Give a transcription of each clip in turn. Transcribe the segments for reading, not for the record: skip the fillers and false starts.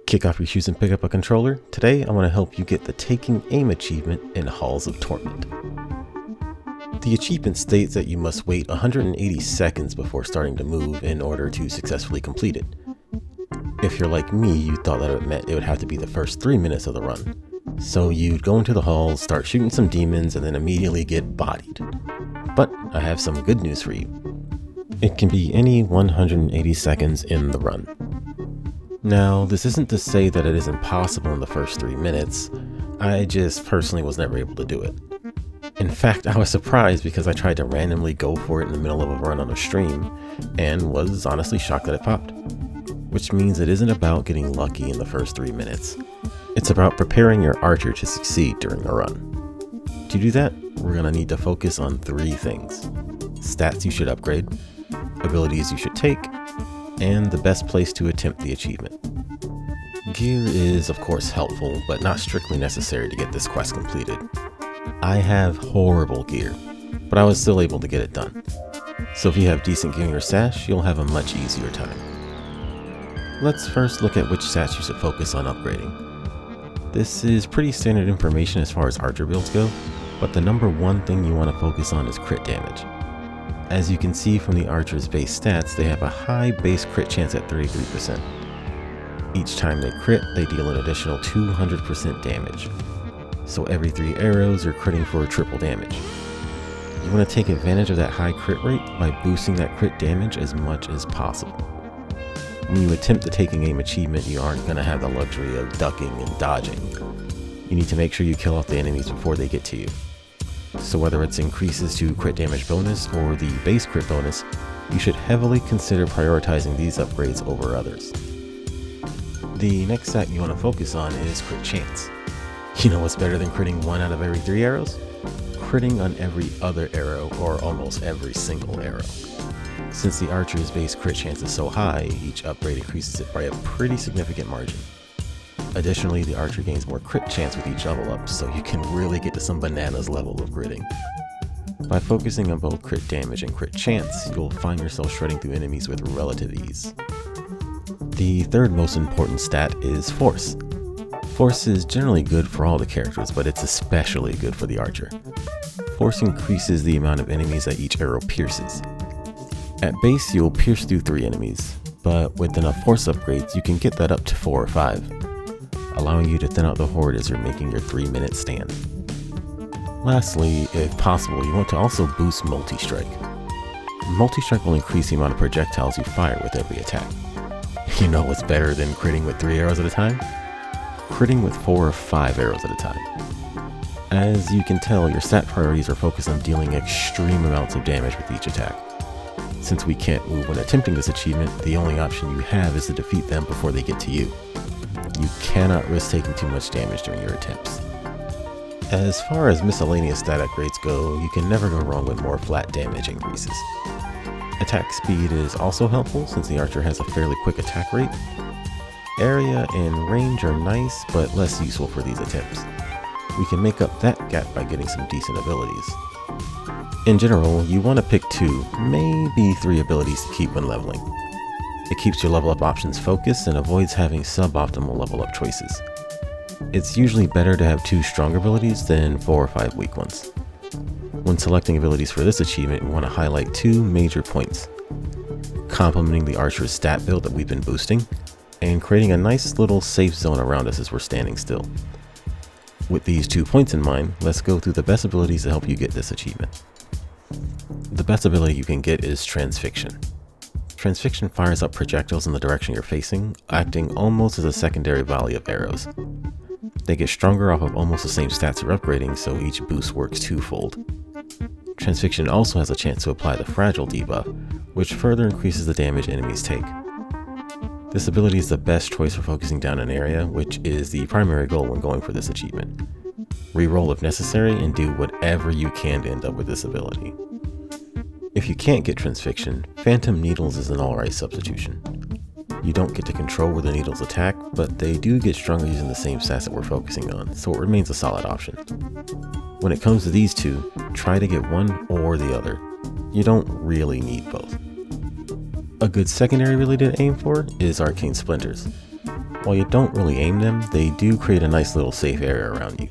Kick off your shoes and pick up a controller. Today I want to help you get the Taking Aim achievement in Halls of Torment. The achievement states that you must wait 180 seconds before starting to move in order to successfully complete it. If you're like me, you thought that it meant it would have to be the first 3 minutes of the run. So you'd go into the halls, start shooting some demons, and then immediately get bodied. But I have some good news for you. It can be any 180 seconds in the run. Now, this isn't to say that it is impossible in the first 3 minutes. I just personally was never able to do it. In fact, I was surprised because I tried to randomly go for it in the middle of a run on a stream and was honestly shocked that it popped. Which means it isn't about getting lucky in the first 3 minutes. It's about preparing your archer to succeed during the run. To do that, we're going to need to focus on 3 things: stats you should upgrade, abilities you should take, and the best place to attempt the achievement. Gear is of course helpful, but not strictly necessary to get this quest completed. I have horrible gear, but I was still able to get it done. So if you have decent gear in your stash, you'll have a much easier time. Let's first look at which stats you should focus on upgrading. This is pretty standard information as far as archer builds go, but the number one thing you want to focus on is crit damage. As you can see from the archer's base stats, they have a high base crit chance at 33%. Each time they crit, they deal an additional 200% damage. So every 3 arrows you're critting for triple damage. You want to take advantage of that high crit rate by boosting that crit damage as much as possible. When you attempt the Taking Aim achievement, you aren't going to have the luxury of ducking and dodging. You need to make sure you kill off the enemies before they get to you. So whether it's increases to crit damage bonus or the base crit bonus, you should heavily consider prioritizing these upgrades over others. The next stat you want to focus on is crit chance. You know what's better than critting 1 out of every 3 arrows? Critting on every other arrow, or almost every single arrow. Since the archer's base crit chance is so high, each upgrade increases it by a pretty significant margin. Additionally, the archer gains more crit chance with each level up, so you can really get to some bananas level of critting. By focusing on both crit damage and crit chance, you'll find yourself shredding through enemies with relative ease. The third most important stat is force. Force is generally good for all the characters, but it's especially good for the archer. Force increases the amount of enemies that each arrow pierces. At base, you'll pierce through 3 enemies, but with enough force upgrades, you can get that up to 4 or 5. Allowing you to thin out the horde as you're making your 3-minute stand. Lastly, if possible, you want to also boost multi-strike. Multi-strike will increase the amount of projectiles you fire with every attack. You know what's better than critting with 3 arrows at a time? Critting with 4 or 5 arrows at a time. As you can tell, your stat priorities are focused on dealing extreme amounts of damage with each attack. Since we can't move when attempting this achievement, the only option you have is to defeat them before they get to you. You cannot risk taking too much damage during your attempts. As far as miscellaneous stat upgrades go, you can never go wrong with more flat damage increases. Attack speed is also helpful since the archer has a fairly quick attack rate. Area and range are nice, but less useful for these attempts. We can make up that gap by getting some decent abilities. In general, you want to pick 2, maybe 3 abilities to keep when leveling. It keeps your level up options focused and avoids having suboptimal level up choices. It's usually better to have 2 strong abilities than 4 or 5 weak ones. When selecting abilities for this achievement, we want to highlight 2 major points: complementing the archer's stat build that we've been boosting, and creating a nice little safe zone around us as we're standing still. With these 2 points in mind, let's go through the best abilities to help you get this achievement. The best ability you can get is Transfixion. Transfixion fires up projectiles in the direction you're facing, acting almost as a secondary volley of arrows. They get stronger off of almost the same stats you're upgrading, so each boost works twofold. Transfixion also has a chance to apply the Fragile debuff, which further increases the damage enemies take. This ability is the best choice for focusing down an area, which is the primary goal when going for this achievement. Reroll if necessary and do whatever you can to end up with this ability. If you can't get Transfixion, Phantom Needles is an alright substitution. You don't get to control where the needles attack, but they do get stronger using the same stats that we're focusing on, so it remains a solid option. When it comes to these 2, try to get one or the other. You don't really need both. A good secondary ability to aim for is Arcane Splinters. While you don't really aim them, they do create a nice little safe area around you.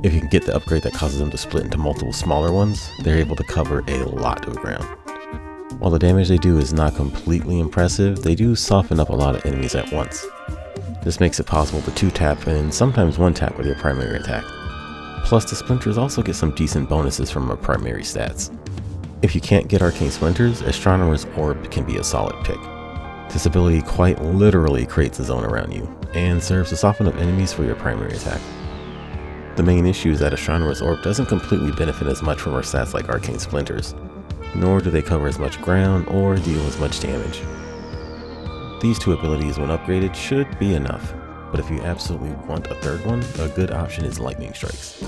If you can get the upgrade that causes them to split into multiple smaller ones, they're able to cover a lot of ground. While the damage they do is not completely impressive, they do soften up a lot of enemies at once. This makes it possible to 2-tap and sometimes 1-tap with your primary attack. Plus, the splinters also get some decent bonuses from our primary stats. If you can't get arcane splinters, Astronomer's Orb can be a solid pick. This ability quite literally creates a zone around you, and serves to soften up enemies for your primary attack. The main issue is that Astronomer's Orb doesn't completely benefit as much from our stats like arcane splinters, nor do they cover as much ground or deal as much damage. These two abilities when upgraded should be enough, but if you absolutely want a third one, a good option is Lightning Strikes.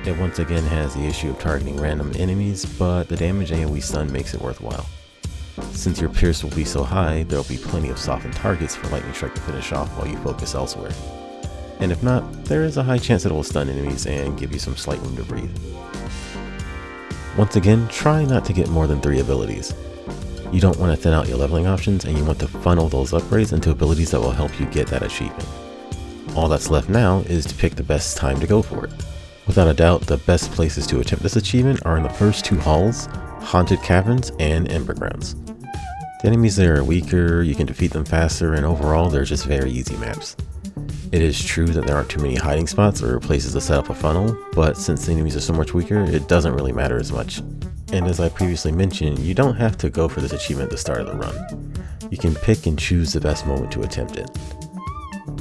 It once again has the issue of targeting random enemies, but the damage AoE stun makes it worthwhile. Since your pierce will be so high, there will be plenty of softened targets for Lightning Strike to finish off while you focus elsewhere. And if not, there is a high chance that it will stun enemies and give you some slight room to breathe. Once again, try not to get more than 3 abilities. You don't want to thin out your leveling options, and you want to funnel those upgrades into abilities that will help you get that achievement. All that's left now is to pick the best time to go for it. Without a doubt, the best places to attempt this achievement are in the first 2 halls, Haunted Caverns and Embergrounds. The enemies there are weaker, you can defeat them faster, and overall they're just very easy maps. It is true that there aren't too many hiding spots or places to set up a funnel, but since the enemies are so much weaker, it doesn't really matter as much. And as I previously mentioned, you don't have to go for this achievement at the start of the run. You can pick and choose the best moment to attempt it.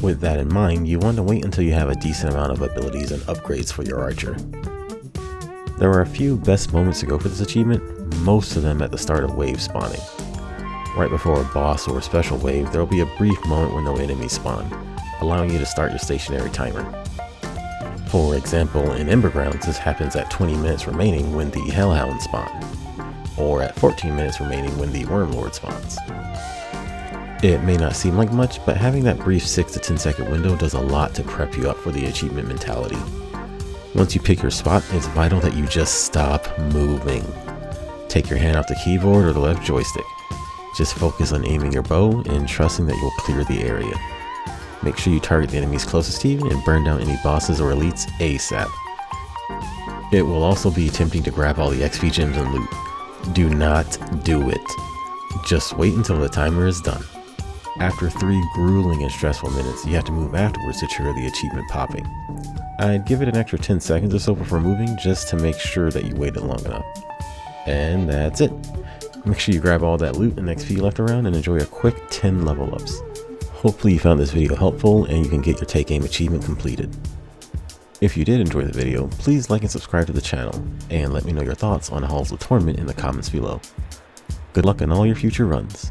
With that in mind, you want to wait until you have a decent amount of abilities and upgrades for your archer. There are a few best moments to go for this achievement, most of them at the start of wave spawning. Right before a boss or special wave, there will be a brief moment when no enemies spawn, allowing you to start your stationary timer. For example, in Embergrounds, this happens at 20 minutes remaining when the Hellhound spawn, or at 14 minutes remaining when the Wormlord spawns. It may not seem like much, but having that brief 6 to 10 second window does a lot to prep you up for the achievement mentality. Once you pick your spot, it's vital that you just stop moving. Take your hand off the keyboard or the left joystick. Just focus on aiming your bow and trusting that you'll clear the area. Make sure you target the enemies closest to you and burn down any bosses or elites ASAP. It will also be tempting to grab all the XP gems and loot. Do not do it. Just wait until the timer is done. After 3 grueling and stressful minutes, you have to move afterwards to trigger the achievement popping. I'd give it an extra 10 seconds or so before moving just to make sure that you waited long enough. And that's it. Make sure you grab all that loot and XP left around and enjoy a quick 10 level ups. Hopefully you found this video helpful and you can get your Take Aim achievement completed. If you did enjoy the video, please like and subscribe to the channel, and let me know your thoughts on Halls of Torment in the comments below. Good luck on all your future runs.